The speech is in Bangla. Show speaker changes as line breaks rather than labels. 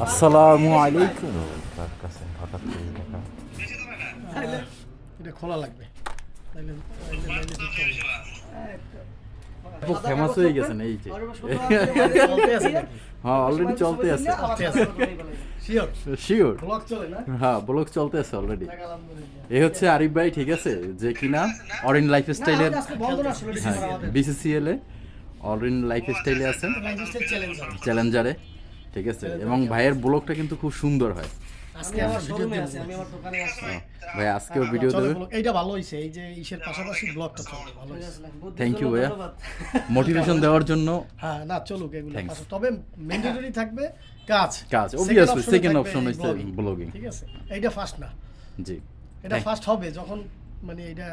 আসসালামু আলাইকুম। তার কাছে হঠাৎ করে দেখা,
এটা খোলা লাগবে।
খুব ফেমাস হয়ে গেছেন এই যে।
চলতে আছে নাকি?
হ্যাঁ, অলরেডি চলতে আছে।
শিওর
শিওর,
ব্লগ চলে না?
হ্যাঁ ব্লগ চলতে আছে অলরেডি।
আলহামদুলিল্লাহ।
এই হচ্ছে আরিফ ভাই, ঠিক আছে, যে কিনা অরিন লাইফস্টাইলের
আজকে বন্ধ না আসলে ডিসেম্বর আমাদের।
বিসিসিএল এ অরিন লাইফস্টাইলে আছেন,
লাইফস্টাইল চ্যালেঞ্জার।
চ্যালেঞ্জারে, ঠিক আছে। এবং ভাইয়ের ব্লগটা কিন্তু খুব সুন্দর হয়।
আজকে আমার ভিডিও দেব। আমি আমার দোকানে আসছি।
ভাই আজকেও ভিডিও
চলো
দেবে।
ব্লগ এইটা ভালো হইছে, এই যে ইসের পাশাপাশি ব্লগটা চলে ভালো হইছে।
থ্যাংক ইউ ভাইয়া, মোটিভেশন দেওয়ার জন্য।
হ্যাঁ না চলুক এগুলো
Thanks.
পাশে। তবে ম্যান্ডেটরি থাকবে কাজ।
কাজ,
Second
obviously,
option
second
থাকবে
option
এই
হচ্ছে
vlogging,
vlogging.
ঠিক আছে? এইটা ফার্স্ট না,
জি,
এটা ফার্স্ট হবে যখন মানে এটা